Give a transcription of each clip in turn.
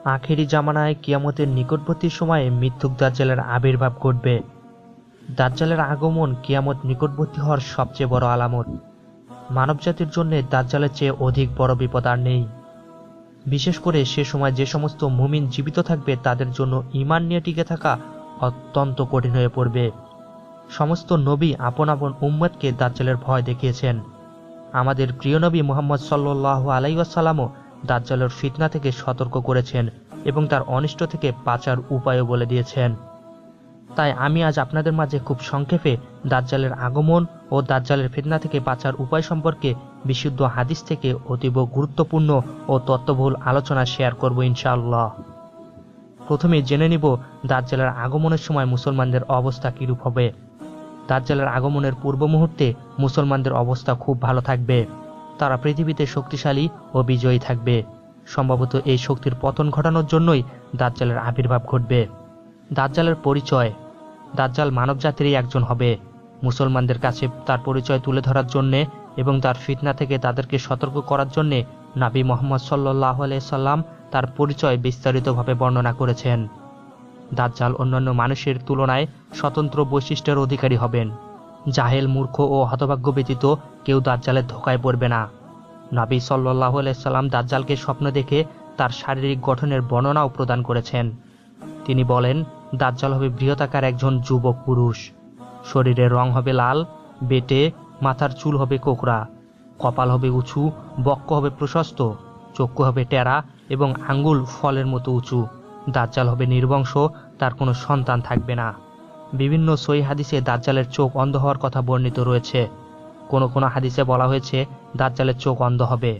আখেরি জামানায় কিয়ামতের নিকটবর্তী সময়ে মিথ্যুক দাজ্জালের আবির্ভাব ঘটবে। দাজ্জালের আগমন কিয়ামত নিকটবর্তী হওয়ার সবচেয়ে বড় আলামত। মানবজাতির জন্য দাজ্জালের চেয়ে অধিক বড় বিপদ আর নেই। বিশেষ করে সে সময় যে সমস্ত মুমিন জীবিত থাকবে তাদের জন্য ঈমান নিয়ে টিকে থাকা অত্যন্ত কঠিন হয়ে পড়বে। সমস্ত নবী আপন আপন উম্মতকে দাজ্জালের ভয় দেখিয়েছেন। আমাদের প্রিয় নবী মুহাম্মদ সাল্লাল্লাহু আলাইহি ওয়াসাল্লামও দাজ্জালের ফিতনা থেকে সতর্ক করেছেন এবং তার অনিষ্ট থেকে বাঁচার উপায়ও বলে দিয়েছেন। তাই আমি আজ আপনাদের মাঝে খুব সংক্ষেপে দাজ্জালের আগমন ও দাজ্জালের ফিতনা থেকে বাঁচার উপায় সম্পর্কে বিশুদ্ধ হাদিস থেকে অতীব গুরুত্বপূর্ণ ও তথ্যবহুল আলোচনা শেয়ার করব ইনশাআল্লাহ। প্রথমে জেনে নিব দাজ্জালের আগমনের সময় মুসলমানদের অবস্থা কিরূপ হবে। দাজ্জালের আগমনের পূর্ব মুহূর্তে মুসলমানদের অবস্থা খুব ভালো থাকবে। তারা পৃথিবীতে শক্তিশালী ও বিজয়ী থাকবে। সম্ভবত এই শক্তির পতন ঘটানোর জন্যই দাজ্জালের আবির্ভাব ঘটবে। দাজ্জালের পরিচয়। দাজ্জাল মানবজাতিরই একজন হবে। মুসলমানদের কাছে তার পরিচয় তুলে ধরার জন্যে এবং তার ফিতনা থেকে তাদেরকে সতর্ক করার জন্যে নবী মুহাম্মদ সাল্লাল্লাহু আলাইহি সাল্লাম তার পরিচয় বিস্তারিতভাবে বর্ণনা করেছেন। দাজ্জাল অন্যান্য মানুষের তুলনায় স্বতন্ত্র বৈশিষ্ট্যের অধিকারী হবেন। জাহেল, মূর্খ ও হতভাগ্য ব্যতীত কেউ দাজ্জালের ধোঁকায় পড়বে না। নবী সাল্লাল্লাহু আলাইহি সাল্লাম দাজ্জালকে স্বপ্ন দেখে তার শারীরিক গঠনের বর্ণনাও প্রদান করেছেন। তিনি বলেন, দাজ্জাল হবে বৃহদাকার একজন যুবক পুরুষ। শরীরের রং হবে লাল, বেটে, মাথার চুল হবে কোকড়া, কপাল হবে উঁচু, বক্ষ হবে প্রশস্ত, চক্ষু হবে টেরা এবং আঙ্গুল ফলের মতো উঁচু। দাজ্জাল হবে নির্বংশ, তার কোনো সন্তান থাকবে না। বিভিন্ন সহিহ হাদিসে দাজ্জালের চোখ অন্ধ হওয়ার কথা বর্ণিত রয়েছে। কোনো কোনো হাদিসে বলা হয়েছে দাজ্জালের চোখ অন্ধ হবে।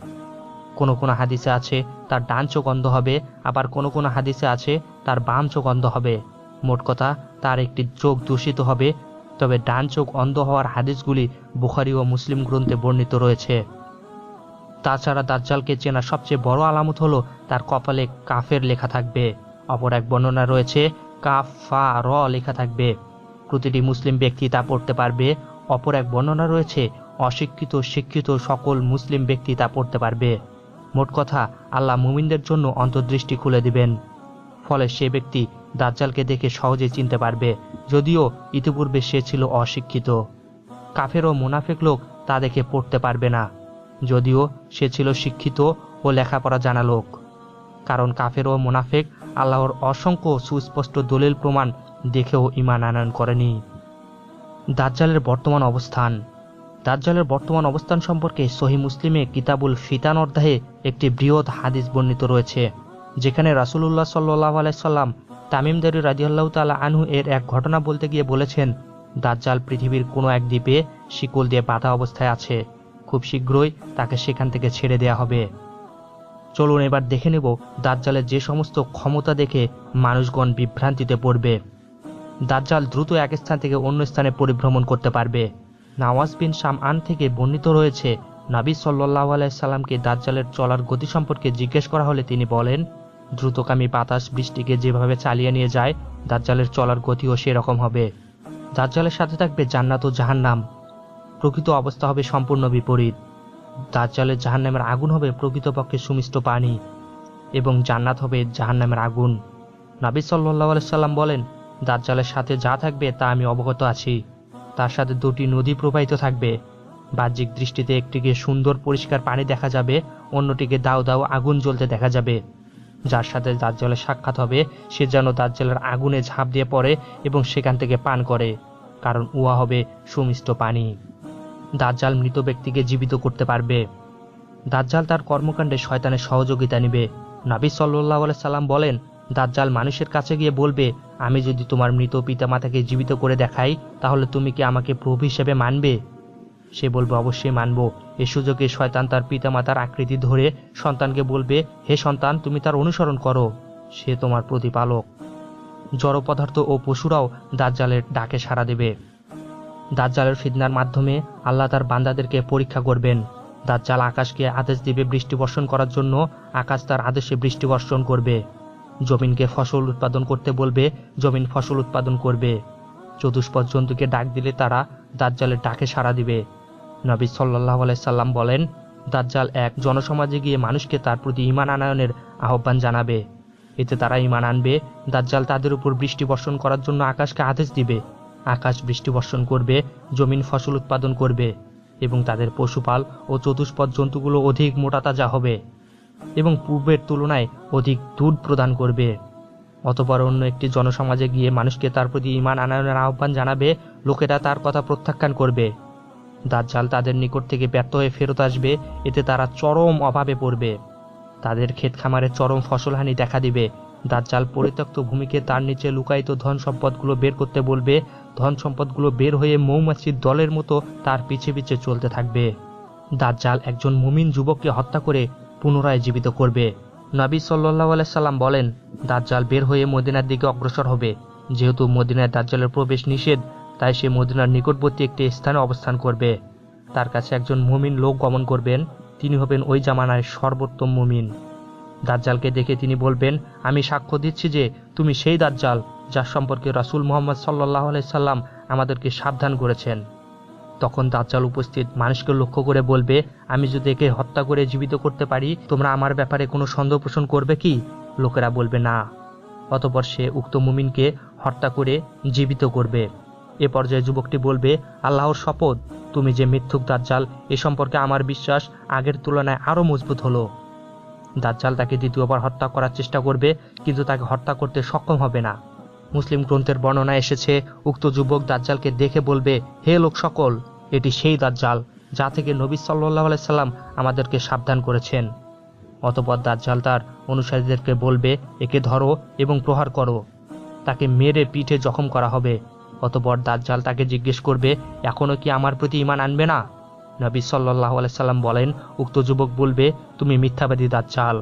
কোনো কোনো হাদিসে আছে তার ডান চোখ অন্ধ হবে, আবার কোনো কোনো হাদিসে আছে তার বাম চোখ অন্ধ হবে। মোট কথা তার একটি চোখ দূষিত হবে। তবে ডান চোখ অন্ধ হওয়ার হাদিসগুলি বুখারী ও মুসলিম গ্রন্থে বর্ণিত রয়েছে। তাছাড়া দাজ্জালকে চেনা সবচেয়ে বড় আলামত হলো তার কপালে কাফের লেখা থাকবে। অপর এক বর্ণনা রয়েছে কাফ ফা র লেখা থাকবে। প্রতিটি মুসলিম ব্যক্তি তা পড়তে পারবে। অপর এক বর্ণনা রয়েছে অশিক্ষিত শিক্ষিত সকল মুসলিম ব্যক্তি তা পড়তে পারবে। মোট কথা আল্লাহ মুমিনদের জন্য অন্তর্দৃষ্টি খুলে দিবেন। ফলে সে ব্যক্তি দাজ্জালকে দেখে সহজে চিনতে পারবে, যদিও ইতিপূর্বে সে ছিল অশিক্ষিত। কাফের ও মুনাফিক লোক তা দেখে পড়তে পারবে না, যদিও সে ছিল শিক্ষিত ও লেখাপড়া জানা লোক। কারণ কাফের ও মুনাফিক আল্লাহর অসংখ্য সুস্পষ্ট দলিল প্রমাণ দেখেও ঈমান আনয়ন করেনি। দাজ্জালের বর্তমান অবস্থান। দাজ্জালের বর্তমান অবস্থান সম্পর্কে সহিহ মুসলিমে কিতাবুল ফিতান অধ্যায়ে একটি বৃহৎ হাদিস বর্ণিত রয়েছে, যেখানে রাসূলুল্লাহ সাল্লাল্লাহু আলাইহি সাল্লাম তামিম দারী রাদিয়াল্লাহু তাআলা আনহু এর এক ঘটনা বলতে গিয়ে বলেছেন, দাজ্জাল পৃথিবীর কোনো এক দ্বীপে শিকল দিয়ে বাঁধা অবস্থায় আছে। খুব শীঘ্রই তাকে সেখান থেকে ছেড়ে দেয়া হবে। চলুন এবার দেখে নেব দাজ্জালের যে সমস্ত ক্ষমতা দেখে মানুষগণ বিভ্রান্তিতে পড়বে। দাজ্জাল দ্রুত এক স্থান থেকে অন্য স্থানে পরিভ্রমণ করতে পারবে। নাওয়াজ বিন শামআন থেকে বর্ণিত রয়েছে, নবী সাল্লাল্লাহু আলাইহি সাল্লামকে দাজ্জালের চলার গতি সম্পর্কে জিজ্ঞেস করা হলে তিনি বলেন, দ্রুতগামী বাতাস বৃষ্টিকে যেভাবে চালিয়ে নিয়ে যায় দাজ্জালের চলার গতিও সেরকম হবে। দাজ্জালের সাথে থাকবে জান্নাত ও জাহান্নাম। প্রকৃত অবস্থা হবে সম্পূর্ণ বিপরীত। দাজ্জালের জাহান্নামের আগুন হবে প্রকৃতপক্ষে সুমিষ্ট পানি এবং জান্নাত হবে জাহান্নামের আগুন। নবী সাল্লাল্লাহু আলাইহি সাল্লাম বলেন, দাজ্জালের সাথে যা থাকবে তা আমি অবগত আছি। তার সাথে দুটি নদী প্রবাহিত থাকবে। বাহ্যিক দৃষ্টিতে একটিকে সুন্দর পরিষ্কার পানি দেখা যাবে, অন্যটিকে দাউ দাউ আগুন জ্বলতে দেখা যাবে। যার সাথে দাজ্জালের সাক্ষাৎ হবে সে যেন দাজ্জালের আগুনে ঝাঁপ দিয়ে পড়ে এবং সেখান থেকে পান করে, কারণ উহা হবে সুমিষ্ট পানি। দাজ্জাল মৃত ব্যক্তিকে জীবিত করতে পারবে। দাজ্জাল তার কর্মকাণ্ডে শয়তানের সহযোগিতা নেবে। নবী সাল্লাল্লাহু আলাইহি সাল্লাম বলেন, দাজ্জাল মানুষের কাছে গিয়ে বলবে, আমি যদি তোমার মৃত পিতামাতাকে জীবিত করে দেখাই তাহলে তুমি কি আমাকে প্রভু হিসেবে মানবে? সে বলবে, অবশ্যই মানব। এ সুযোগে শয়তান তার পিতামাতার আকৃতি ধরে সন্তানকে বলবে, হে সন্তান, তুমি তার অনুসরণ করো, সে তোমার প্রতিপালক। জড় পদার্থ ও পশুরাও দাজ্জালের ডাকে সাড়া দেবে। দাজ্জালের ফিতনার মাধ্যমে আল্লাহ তার বান্দাদেরকে পরীক্ষা করবেন। দাজ্জাল আকাশকে আদেশ দিবে বৃষ্টি বর্ষণ করার জন্য, আকাশ তার আদেশে বৃষ্টি বর্ষণ করবে। জমিনকে ফসল উৎপাদন করতে বলবে, জমিন ফসল উৎপাদন করবে। চতুষ্পদ জন্তুকে ডাক দিলে তারা দাজ্জালের ডাকে সাড়া দিবে। নবী সাল্লাল্লাহু আলাইহি সাল্লাম বলেন, দাজ্জাল এক জনসমাজে গিয়ে মানুষকে তার প্রতি ঈমান আনয়নের আহ্বান জানাবে। এতে তারা ঈমান আনবে। দাজ্জাল তাদের উপর বৃষ্টি বর্ষণ করার জন্য আকাশকে আদেশ দিবে। আকাশ বৃষ্টি বর্ষণ করবে, জমিন ফসল উৎপাদন করবে এবং তাদের পশুপাল ও চতুষ্পদ জন্তুগুলো অধিক মোটাতাজা হবে এবং পূর্বের তুলনায় অধিক দুধ প্রদান করবে। অতঃপর অন্য একটি জনসমাজে গিয়ে মানুষকে তার প্রতি ঈমান আনয়নের আহ্বান জানাবে। লোকেরা তার কথা প্রত্যাখ্যান করবে। দাজ্জাল তাদের নিকট থেকে ব্যর্থ হয়ে ফেরত আসবে। এতে তারা চরম অভাবে পড়বে। তাদের ক্ষেত খামারে চরম ফসলহানি দেখা দিবে। দাজ্জাল পরিত্যক্ত ভূমিকে তার নিচে লুকায়িত ধন সম্পদগুলো বের করতে বলবে। ধন সম্পদগুলো বের হয়ে মৌমাছির দলের মতো তার পিছে পিছে চলতে থাকবে। দাজ্জাল একজন মুমিন যুবককে হত্যা করে পুনরায় জীবিত করবে। নবী সাল্লাল্লাহু আলাইহি সাল্লাম বলেন, দাজ্জাল বের হয়ে মদিনার দিকে অগ্রসর হবে। যেহেতু মদিনায় দাজ্জালের প্রবেশ নিষেধ, তাই সে মদিনার নিকটবর্তী একটি স্থানে অবস্থান করবে। তার কাছে একজন মুমিন লোক গমন করবেন। তিনি হবেন ওই জামানার সর্বোত্তম মুমিন। দাজ্জালকে দেখে তিনি বলবেন, আমি সাক্ষ্য দিচ্ছি যে তুমি সেই দাজ্জাল যার সম্পর্কে রাসূল মুহাম্মদ সাল্লাল্লাহু আলাইহি সাল্লাম আমাদেরকে সাবধান করেছেন। তখন দাজ্জাল উপস্থিত মানুষকে লক্ষ্য করে বলবে, আমি যদি একে হত্যা করে জীবিত করতে পারি, তোমরা আমার ব্যাপারে কোনো সন্দেহ পোষণ করবে কি? লোকেরা বলবে না। অতঃপর সে উক্ত মুমিনকে হত্যা করে জীবিত করবে। এ পর্যায়ে যুবকটি বলবে, আল্লাহর শপথ, তুমি যে মিথ্যুক দাজ্জাল, এ সম্পর্কে আমার বিশ্বাস আগের তুলনায় আরও মজবুত হলো। দাজ্জাল তাকে দ্বিতীয়বার হত্যা করার চেষ্টা করবে, কিন্তু তাকে হত্যা করতে সক্ষম হবে না। মুসলিম গ্রন্থের বর্ণনা এসেছে, উক্ত যুবক দাজ্জালকে দেখে বলবে, হে লোক সকল, এটি সেই দাজ্জাল যা থেকে নবী সাল্লাল্লাহু আলাইহি সাল্লাম আমাদেরকে সাবধান করেছেন। অতঃপর দাজ্জাল তার অনুসারীদেরকে বলবে, একে ধরো এবং প্রহার করো। তাকে মেরে পিঠে জখম করা হবে। অতঃপর দাজ্জাল তাকে জিজ্ঞেস করবে, এখনো কি আমার প্রতি ঈমান আনবে না? নবী সাল্লাল্লাহু আলাইহি সাল্লাম বলেন, উক্ত যুবক বলবে, তুমি মিথ্যাবাদী দাজ্জাল।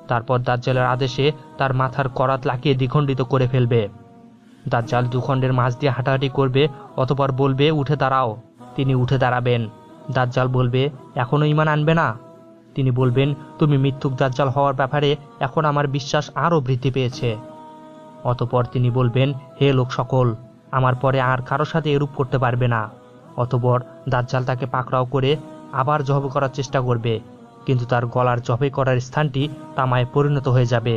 তারপর দাজ্জালের আদেশে তার মাথার করাত লাগিয়ে দ্বিখণ্ডিত করে ফেলবে। দাজ্জাল দুখণ্ডের মাঝ দিয়ে হাঁটাহাঁটি করবে। অতঃপর বলবে, উঠে দাঁড়াও। তিনি উঠে দাঁড়াবেন। দাজ্জাল বলবে, এখনো ঈমান আনবে না? তিনি বলবেন, তুমি মিথ্যুক দাজ্জাল হওয়ার ব্যাপারে এখন আমার বিশ্বাস আরও বৃদ্ধি পেয়েছে। অতঃপর তিনি বলবেন, হে লোক সকল, আমার পরে আর কারো সাথে এরূপ করতে পারবে না। অতঃপর দাজ্জাল তাকে পাকড়াও করে আবার জবাই করার চেষ্টা করবে, কিন্তু তার গলার জবাই করার স্থানটি তামায় পরিণত হয়ে যাবে।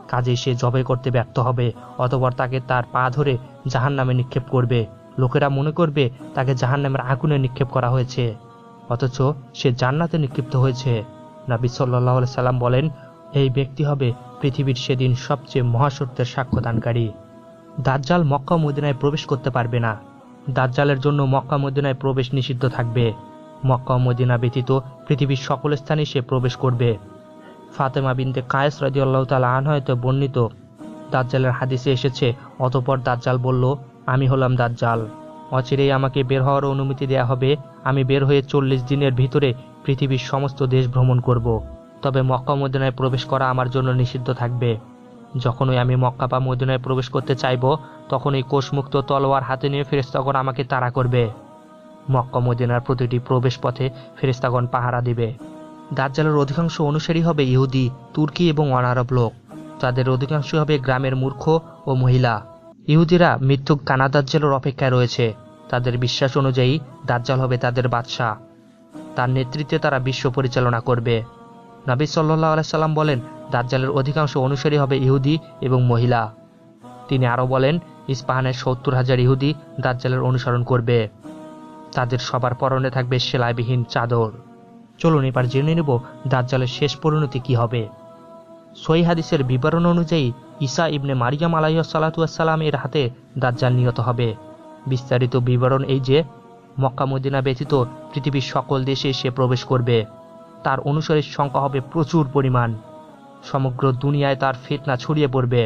কাজেই সে জবাই করতে ব্যর্থ হবে। অতঃপর তাকে তার পা ধরে জাহান্নামে নিক্ষেপ করবে। লোকেরা মনে করবে তাকে জাহান্নামের আগুনে নিক্ষেপ করা হয়েছে, অথচ সে জান্নাতে নিক্ষিপ্ত হয়েছে। নবী সাল্লাল্লাহু আলাইহি সাল্লাম বলেন, এই ব্যক্তি হবে পৃথিবীর সেদিন সবচেয়ে মহাসত্যের সাক্ষ্যদানকারী। দাজ্জাল মক্কা মদিনায় প্রবেশ করতে পারবে না। দাজ্জালের জন্য মক্কা মদিনায় প্রবেশ নিষিদ্ধ থাকবে। মক্কা মদিনা ব্যতীত পৃথিবীর সকল স্থানে সে প্রবেশ করবে। ফাতেমা বিনতে কায়েস রাদিয়াল্লাহু তাআলা আনহা হতে বর্ণিত দাজ্জালের হাদিসে এসেছে, অতঃপর দাজ্জাল বলল, আমি হলাম দাজ্জাল। অচিরেই আমাকে বের হওয়ার অনুমতি দেয়া হবে। আমি বের হয়ে 40 দিনের ভিতরে পৃথিবীর সমস্ত দেশ ভ্রমণ করব। তবে মক্কা মদিনায় প্রবেশ করা আমার জন্য নিষিদ্ধ থাকবে। যখনই আমি মক্কা বা মদিনায় প্রবেশ করতে চাইব, তখনই কোষমুক্ত তলোয়ার হাতে নিয়ে ফেরেশতাগণ আমাকে তাড়া করবে। মক্কা মদিনার প্রতিটি প্রবেশ পথে ফেরেশতাগণ পাহারা দিবে। দাজ্জালের অধিকাংশ অনুসারী হবে ইহুদি, তুর্কি এবং অনারব লোক। তাদের অধিকাংশ হবে গ্রামের মূর্খ ও মহিলা। ইহুদিরা মিথ্যুক কানা দাজ্জালের অপেক্ষায় রয়েছে। তাদের বিশ্বাস অনুযায়ী দাজ্জাল হবে তাদের বাদশাহ। তার নেতৃত্বে তারা বিশ্ব পরিচালনা করবে। নবী সাল্লাল্লাহু আলাইহি সাল্লাম বলেন, দাজ্জালের অধিকাংশ অনুসারী হবে ইহুদি এবং মহিলা। তিনি আরও বলেন, ইস্পাহানের 70,000 ইহুদি দাজ্জালের অনুসরণ করবে। তাদের সবার পরনে থাকবে সেলাইবিহীন চাদর। চলুন এবার জেনে নেব দাজ্জালের শেষ পরিণতি কি হবে। সহিহ হাদিসের বিবরণ অনুযায়ী ঈসা ইবনে মারিয়াম আলাইহিস সালাতু ওয়াস সালাম এর হাতে দাজ্জাল নিহত হবে। বিস্তারিত বিবরণ এই যে, মক্কা মদিনা ব্যতীত পৃথিবীর সকল দেশে সে প্রবেশ করবে। তার অনুসারীর সংখ্যা হবে প্রচুর পরিমাণ। সমগ্র দুনিয়ায় তার ফিতনা ছড়িয়ে পড়বে।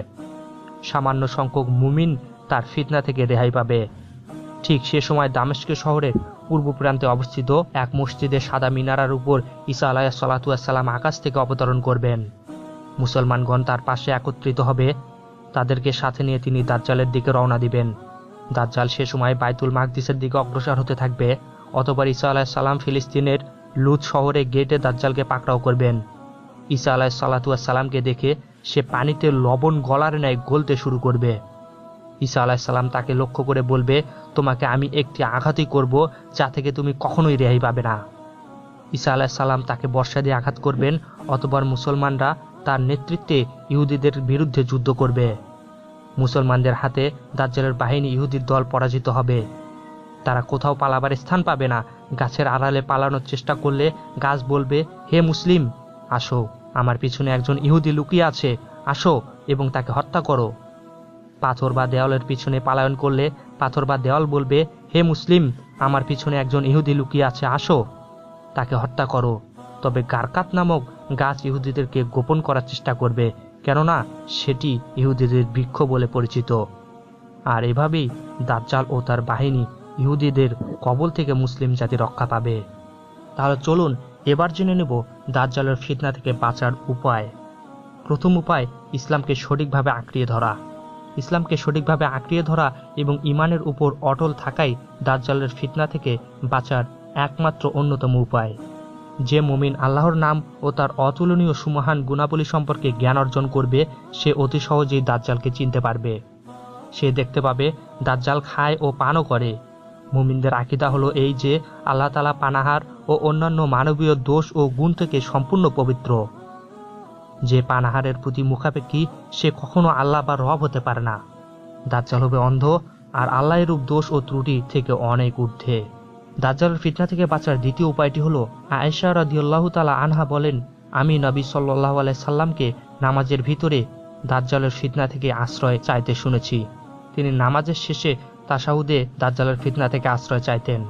সামান্য সংখ্যক মুমিন তার ফিতনা থেকে রেহাই পাবে। ঠিক সে সময় দামেস্ক শহরের পূর্ব প্রান্তে অবস্থিত এক মসজিদের সাদা মিনারার উপর ঈসা আলাইহিস সালাতু ওয়াস সালাম আকাশ থেকে অবতরণ করবেন। মুসলমানগণ তার পাশে একত্রিত হবে। তাদেরকে সাথে নিয়ে তিনি দাজ্জালের দিকে রওনা দিবেন। দাজ্জাল সে সময় বাইতুল মাকদিসের দিকে অগ্রসর হতে থাকবে। অতঃপর ঈসা আলাইহিস সালাম ফিলিস্তিনের লুদ শহরে গেটে দাজ্জালকে পাকড়াও করবেন। ঈসা আলাইহিস সালাতু ওয়াস সালামকে দেখে সে পানিতে লবণ গলার ন্যায় গলতে শুরু করবে। ঈসা আলাইহিস সালাম তাকে লক্ষ্য করে বলবে, তোমাকে আমি একটি আঘাতই করব, যা থেকে তুমি কখনোই রেহাই পাবে না। ঈসা আলাইহিস সালাম তাকে বর্ষা দিয়ে আঘাত করবেন। অতঃপর মুসলমানরা তার নেতৃত্বে ইহুদিদের বিরুদ্ধে যুদ্ধ করবে। মুসলমানদের হাতে দাজ্জালের বাহিনী ইহুদির দল পরাজিত হবে। তারা কোথাও পালাবার স্থান পাবে না। গাছের আড়ালে পালানোর চেষ্টা করলে গাছ বলবে, হে মুসলিম, আসো, আমার পিছনে একজন ইহুদি লুকিয়ে আছে, আসো এবং তাকে হত্যা করো। পাথর বা দেওয়ালের পিছনে পলায়ন করলে পাথর বা দেওয়াল বলবে, হে মুসলিম, আমার পিছনে একজন ইহুদি লুকিয়ে আছে, আসো, তাকে হত্যা করো। তবে গারকাত নামক গাছ ইহুদিদেরকে গোপন করার চেষ্টা করবে, কেননা সেটি ইহুদিদের বৃক্ষ বলে পরিচিত। আর এভাবেই দাজ্জাল ও তার বাহিনী ইহুদিদের কবল থেকে মুসলিম জাতি রক্ষা পাবে। তাহলে চলুন এবার জেনে নেব দাজ্জালের ফিতনা থেকে বাঁচার উপায়। প্রথম উপায়, ইসলামকে সঠিকভাবে আঁকড়িয়ে ধরা। ইসলামকে সঠিকভাবে আঁকড়িয়ে ধরা এবং ঈমানের উপর অটল থাকাই দাজ্জালের ফিতনা থেকে বাঁচার একমাত্র অন্যতম উপায়। যে মুমিন আল্লাহর নাম ও তার অতুলনীয় সুমহান গুণাবলী সম্পর্কে জ্ঞান অর্জন করবে, সে অতি সহজেই দাজ্জালকে চিনতে পারবে। সে দেখতে পাবে দাজ্জাল খায় ও পানও করে। মুমিনদের আকীদা হলো এই যে আল্লাহ তাআলা পানাহার ও অন্যান্য মানবীয় দোষ ও গুণ থেকে সম্পূর্ণ পবিত্র। যে পানাহারের প্রতি মুখাপেক্ষী, সে কখনো আল্লাহ বা রব হতে পারে না। দাজ্জাল হবে অন্ধ, আর আল্লাহ এরূপ দোষ ও ত্রুটি থেকে অনেক ঊর্ধ্বে। দাজ্জালের ফিতনা থেকে বাঁচার দ্বিতীয় উপায়টি হলো, আয়েশা রাদিয়াল্লাহু তাআলা আনহা বলেন, আমি নবী সাল্লাল্লাহু আলাইহি সাল্লামকে নামাজের ভিতরে দাজ্জালের ফিতনা থেকে আশ্রয় চাইতে শুনেছি। তিনি নামাজের শেষে তাশাহুদে দাজ্জালের ফিতনা থেকে আশ্রয় চাইতেন।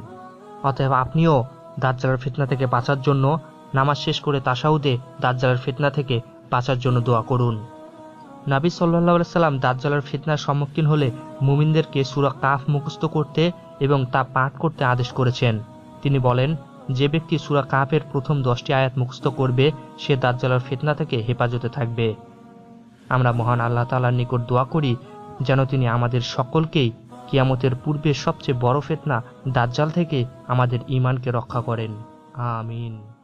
অতএব আপনিও দাজ্জালের ফিতনা থেকে বাঁচার জন্য নামাজ শেষ করে তাশাহুদে দাজ্জালের ফিতনা থেকে বাঁচার জন্য দোয়া করুন। নবী সাল্লাল্লাহু আলাইহি সাল্লাম দাজ্জালের ফিতনার সম্মুখীন হলে মুমিনদেরকে সূরা কাফ মুখস্থ করতে এবং তা পাঠ করতে আদেশ করেছেন। তিনি বলেন, যে ব্যক্তি সূরা কাফের প্রথম 10টি আয়াত মুখস্থ করবে, সে দাজ্জালের ফিতনা থেকে হেফাজতে থাকবে। আমরা মহান আল্লাহ তাআলার নিকট দোয়া করি যেন তিনি আমাদের সকলকেই কিয়ামতের পূর্বে সবচেয়ে বড় ফিতনা দাজ্জাল থেকে আমাদের ঈমানকে রক্ষা করেন। আমিন।